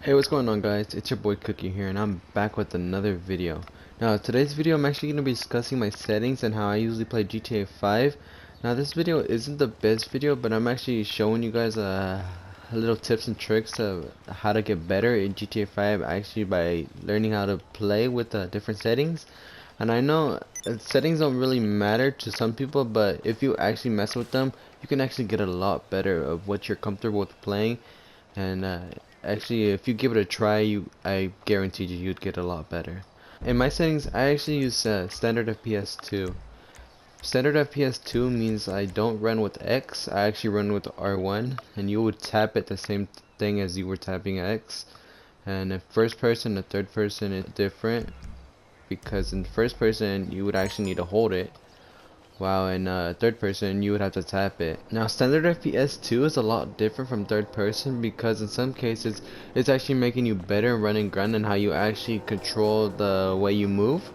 Hey, what's going on, guys? It's your boy Cookie here, and I'm back with another video. Now, today's video I'm actually going to be discussing my settings and how I usually play GTA 5. Now, this video isn't the best video, but I'm actually showing you guys a little tips and tricks of how to get better in GTA 5 actually by learning how to play with the different settings. And I know settings don't really matter to some people, but if you actually mess with them, you can actually get a lot better of what you're comfortable with playing. And actually, if you give it a try, I guarantee you'd get a lot better. In my settings, I actually use standard FPS 2. Standard FPS 2 means I don't run with X, I actually run with R1, and you would tap it the same thing as you were tapping X. And in first person and third person is different, because in first person you would actually need to hold it, while in third person you would have to tap it. Now, standard FPS 2 is a lot different from third person because in some cases it's actually making you better in run and gun and how you actually control the way you move.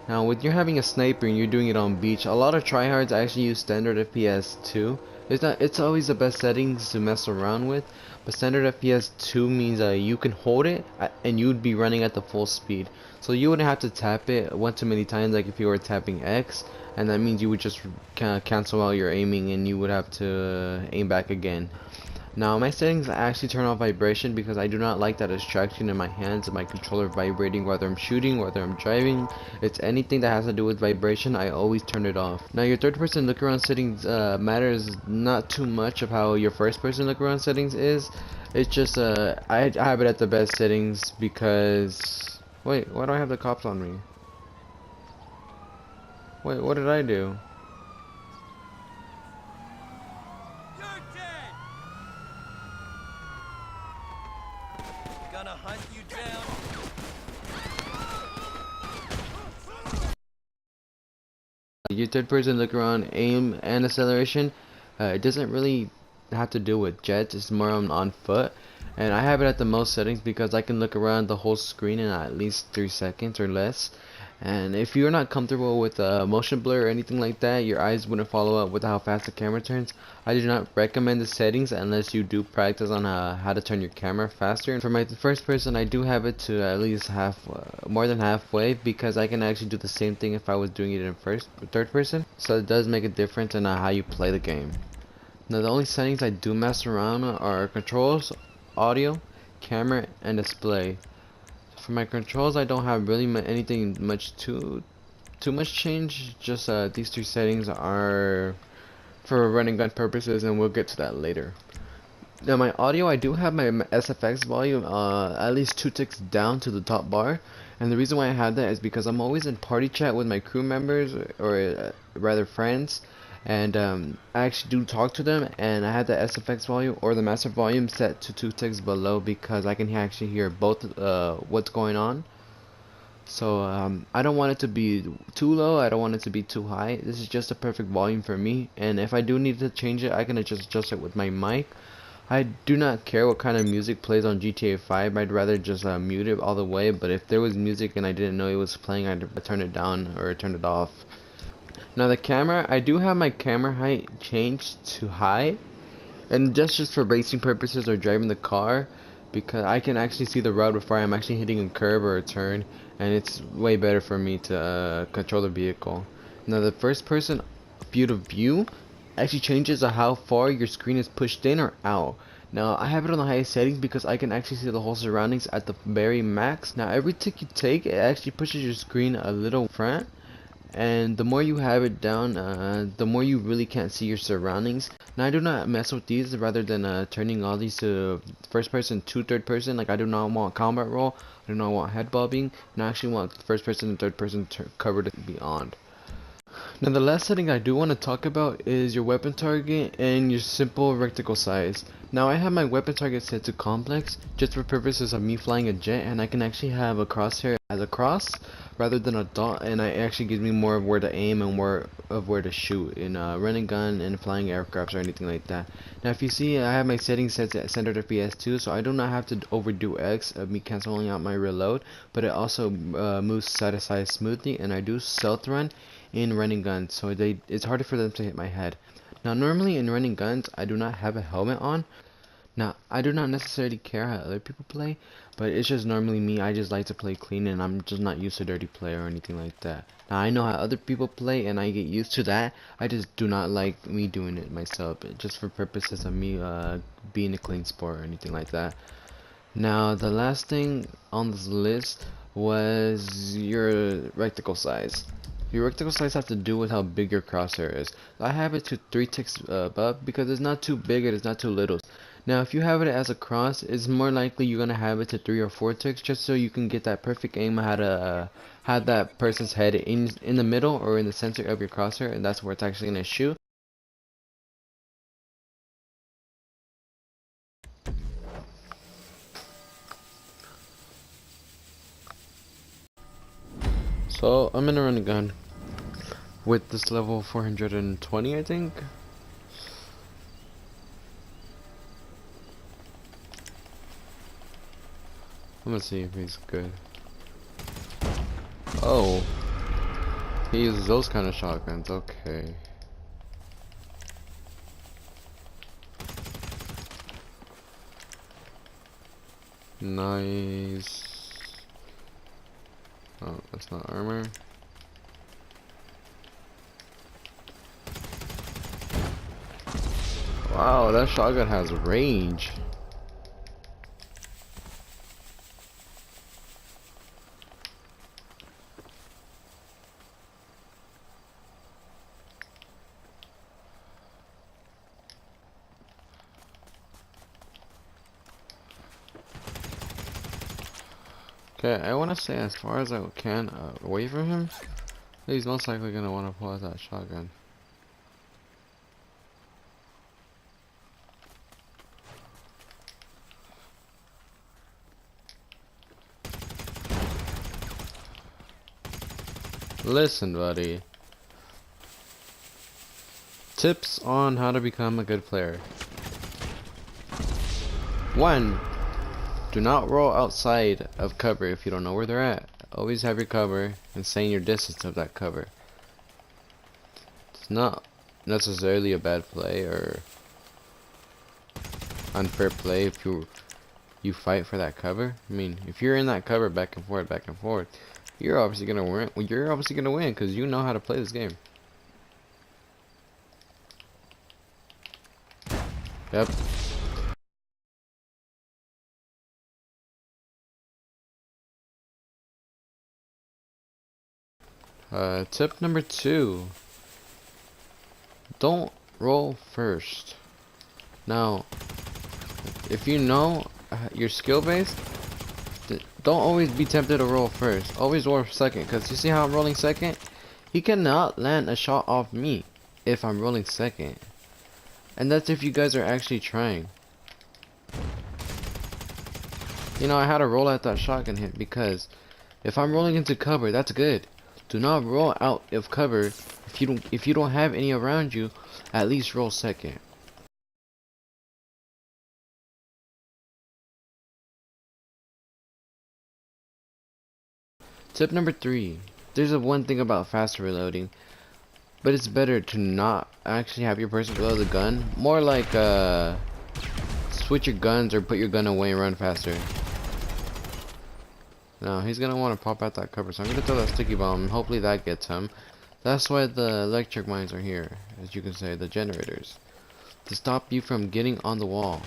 Now, when you're having a sniper and you're doing it on beach, a lot of tryhards actually use standard FPS 2. It's always the best settings to mess around with, but standard FPS 2 means you can hold it and you'd be running at the full speed. So you wouldn't have to tap it one too many times like if you were tapping X, and that means you would just kind of cancel out your aiming and you would have to aim back again. Now, my settings, I actually turn off vibration because I do not like that distraction in my hands and my controller vibrating whether I'm shooting, whether I'm driving. It's anything that has to do with vibration, I always turn it off. Now, your third person look around settings matters not too much of how your first person look around settings is. It's just I have it at the best settings because wait, why do I have the cops on me? Wait, what did I do? You're dead! Gonna hunt you down. Your third person look around aim and acceleration, it doesn't really have to do with jets, it's more on foot. And I have it at the most settings because I can look around the whole screen in at least 3 seconds or less. And if you're not comfortable with motion blur or anything like that, your eyes wouldn't follow up with how fast the camera turns. I do not recommend the settings unless you do practice on how to turn your camera faster. And for my first person, I do have it to at least more than halfway, because I can actually do the same thing if I was doing it in third person. So it does make a difference in how you play the game. Now, the only settings I do mess around are controls, audio, camera, and display. For my controls, I don't have really anything much too much change. Just these three settings are for running gun purposes, and we'll get to that later. Now, my audio, I do have my SFX volume at least 2 ticks down to the top bar, and the reason why I have that is because I'm always in party chat with my crew members, or rather friends, and I actually do talk to them, and I have the SFX volume or the master volume set to 2 ticks below because I can actually hear both what's going on. So I don't want it to be too low, I don't want it to be too high. This is just a perfect volume for me, and if I do need to change it, I can just adjust it with my mic. I do not care what kind of music plays on GTA 5, I'd rather just mute it all the way, but if there was music and I didn't know it was playing, I'd turn it down or turn it off. Now, the camera, I do have my camera height changed to high, and just for racing purposes or driving the car, because I can actually see the road before I'm actually hitting a curb or a turn, and it's way better for me to control the vehicle. Now, the first person field of view actually changes how far your screen is pushed in or out. Now, I have it on the highest settings because I can actually see the whole surroundings at the very max. Now, every tick you take, it actually pushes your screen a little front, and the more you have it down, the more you really can't see your surroundings. Now, I do not mess with these rather than turning all these to first person to third person. Like, I do not want combat roll, I do not want head bobbing, and I actually want first person and third person covered beyond. Now, the last setting I do want to talk about is your weapon target and your simple reticle size. Now, I have my weapon target set to complex just for purposes of me flying a jet, and I can actually have a crosshair as a cross rather than a dot, and it actually gives me more of where to aim and more of where to shoot in running gun and flying aircrafts or anything like that. Now, if you see, I have my settings set to standard FPS 2, so I do not have to overdo X of me canceling out my reload, but it also moves side to side smoothly, and I do stealth run in running guns, so it's harder for them to hit my head. Now, normally in running guns, I do not have a helmet on. Now, I do not necessarily care how other people play, but it's just normally me. I just like to play clean, and I'm just not used to dirty play or anything like that. Now, I know how other people play, and I get used to that. I just do not like me doing it myself, just for purposes of me being a clean sport or anything like that. Now, the last thing on this list was your reticle size. Your reticle size has to do with how big your crosshair is. I have it to 3 ticks above because it's not too big and it's not too little. Now, if you have it as a cross, it's more likely you're gonna have it to 3 or 4 ticks, just so you can get that perfect aim how to have that person's head in the middle or in the center of your crosshair, and that's where it's actually gonna shoot. So I'm gonna run a gun with this level 420, I think. I'm gonna see if he's good. Oh, he uses those kind of shotguns. Okay. Nice. Oh, that's not armor. Wow, that shotgun has range. Okay, I want to stay as far as I can away from him. He's most likely gonna want to pull out that shotgun. Listen, buddy. Tips on how to become a good player. 1. Do not roll outside of cover if you don't know where they're at. Always have your cover and stay in your distance of that cover. It's not necessarily a bad play or unfair play if you fight for that cover. I mean, if you're in that cover back and forth, you're obviously gonna win. Well, you're obviously gonna win because you know how to play this game. Yep. Tip number 2. Don't roll first. Now, if you know your skill base, don't always be tempted to roll first. Always roll second, because you see how I'm rolling second? He cannot land a shot off me if I'm rolling second. And that's if you guys are actually trying. You know, I had to roll out that shotgun hit because if I'm rolling into cover, that's good. Do not roll out of cover if you don't have any around you. At least roll second. Tip number 3. There's one thing about faster reloading, but it's better to not actually have your person reload the gun. More like switch your guns or put your gun away and run faster. Now he's gonna want to pop out that cover, so I'm gonna throw that sticky bomb and hopefully that gets him. That's why the electric mines are here, as you can say, the generators, to stop you from getting on the wall.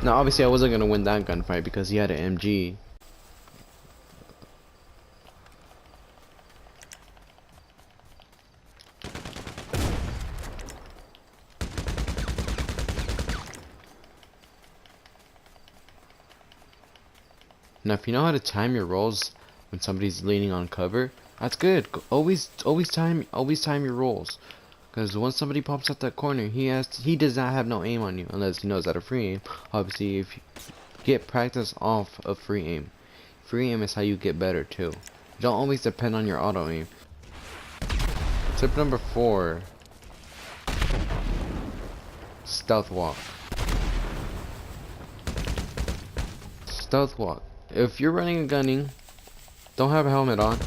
Now obviously I wasn't gonna win that gunfight because he had an MG. Now if you know how to time your rolls when somebody's leaning on cover, that's good. Always time your rolls. Because once somebody pops out that corner, he does not have no aim on you unless he knows how to free aim. Obviously, if you get practice off of free aim. Free aim is how you get better too. Don't always depend on your auto aim. Tip number 4. Stealth walk. Stealth walk. If you're running and gunning, don't have a helmet on.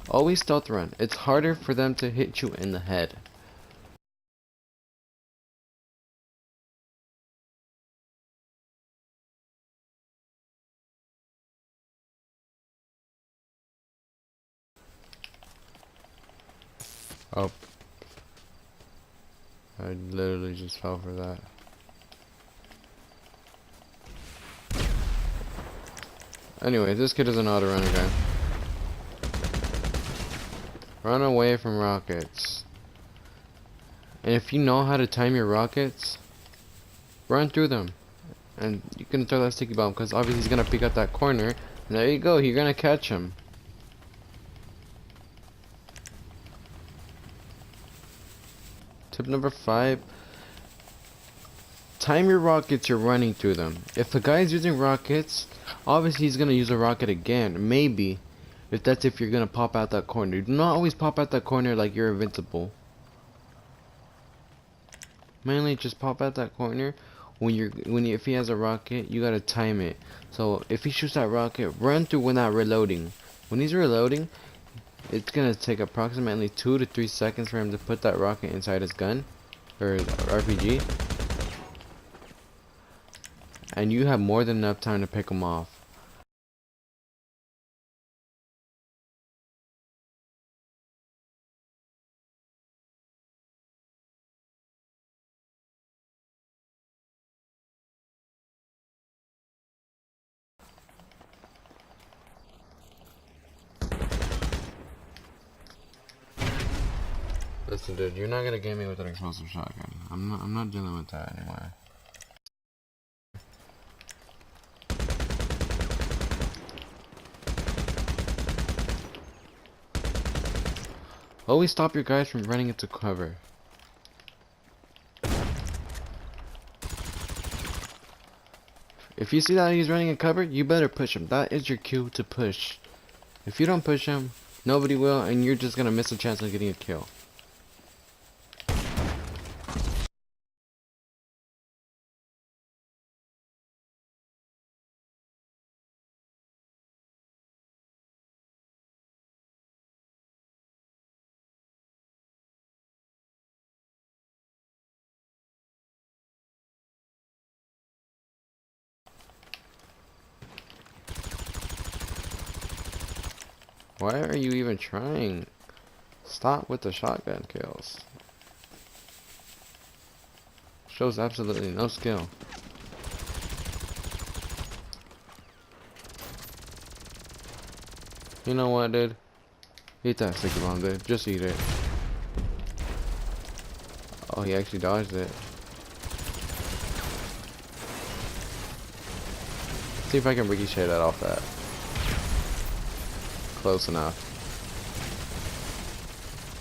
Always stealth run. It's harder for them to hit you in the head. Oh. I literally just fell for that. Anyway, this kid doesn't know how to run again. Run away from rockets. And if you know how to time your rockets, run through them. And you can throw that sticky bomb, because obviously he's going to peek out that corner. And there you go, you're going to catch him. Tip number 5. Time your rockets you're running through them. If the guy's using rockets, obviously he's going to use a rocket again. Maybe. If you're going to pop out that corner. Do not always pop out that corner like you're invincible. Mainly just pop out that corner if he has a rocket, you gotta time it. So if he shoots that rocket, run through without reloading. When he's reloading, it's gonna take approximately 2 to 3 seconds for him to put that rocket inside his gun or RPG, and you have more than enough time to pick him off. Listen, dude, you're not gonna get me with an explosive shotgun. I'm not dealing with that anymore. Always stop your guys from running into cover. If you see that he's running in cover, you better push him. That is your cue to push. If you don't push him, nobody will, and you're just gonna miss a chance of getting a kill. Why are you even trying? Stop with the shotgun kills. Shows absolutely no skill. You know what, dude? Eat that sticky bomb, dude. Just eat it. Oh, he actually dodged it. See if I can ricochet that off that. Close enough.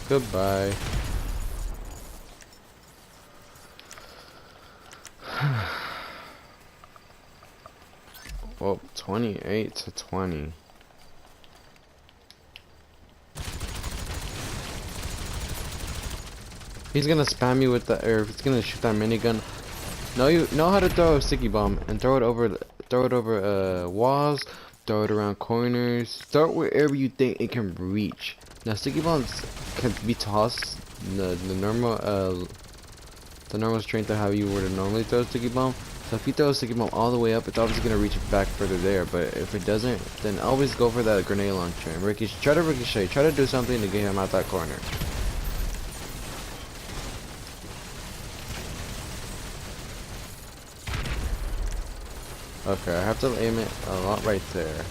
Goodbye. Well, 28 to 20. He's gonna spam you with the, or he's gonna shoot that minigun. No, you know how to throw a sticky bomb and throw it over walls. Throw it around corners. Throw it wherever you think it can reach. Now, sticky bombs can be tossed the normal strength of how you were to normally throw a sticky bomb. So if you throw a sticky bomb all the way up, it's obviously gonna reach back further there. But if it doesn't, then always go for that grenade launcher and ricochet. Try to ricochet. Try to do something to get him out that corner. Okay, I have to aim it a lot right there.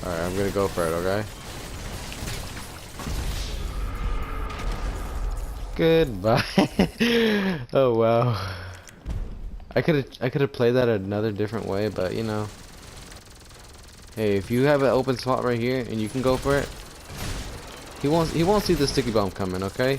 Alright, I'm gonna go for it, okay? Goodbye. Oh wow. I could have played that another different way, but you know. Hey, if you have an open spot right here and you can go for it, he won't see the sticky bomb coming, okay?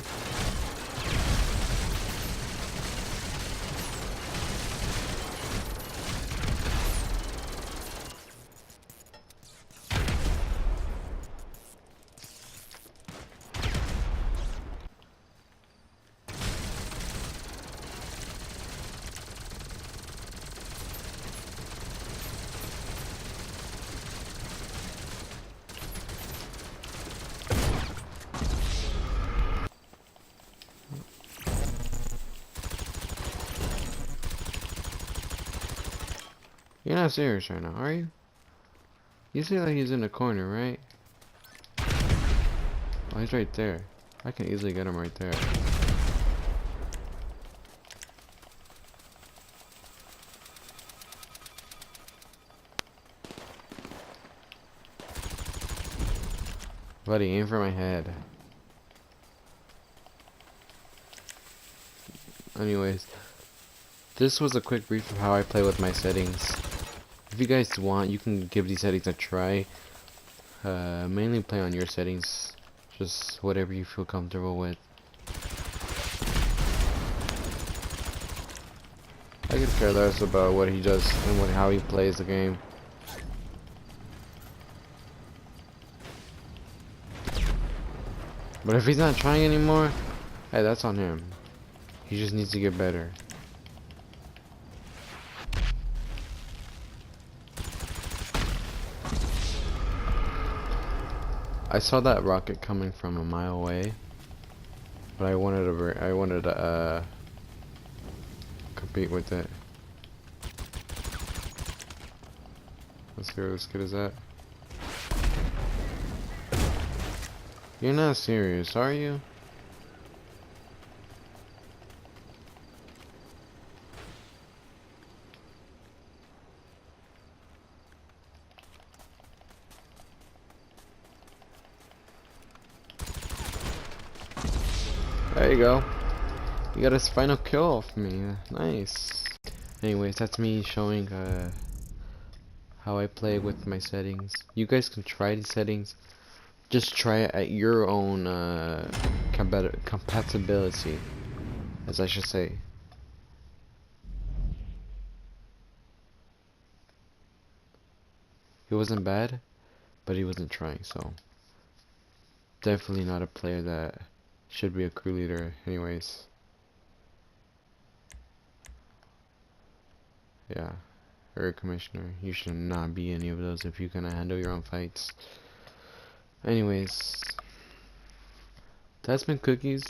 You're not serious right now, are you? You see like he's in the corner, right? Oh, he's right there. I can easily get him right there. Buddy, aim for my head. Anyways, this was a quick brief of how I play with my settings. If you guys want, you can give these settings a try. Mainly play on your settings, just whatever you feel comfortable with. I could care less about what he does and how he plays the game. But if he's not trying anymore, hey, that's on him. He just needs to get better. I saw that rocket coming from a mile away, but I wanted to compete with it. Let's see where this kid is at. You're not serious, are you? There you go. You got his final kill off me. Nice. Anyways, that's me showing how I play with my settings. You guys can try these settings. Just try it at your own compatibility, as I should say. He wasn't bad, but he wasn't trying, so definitely not a player that should be a crew leader anyways. Yeah, or a commissioner. You should not be any of those if you can handle your own fights. Anyways, that's been Cookies.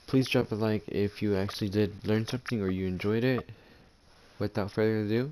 Please drop a like if you actually did learn something or you enjoyed it. Without further ado,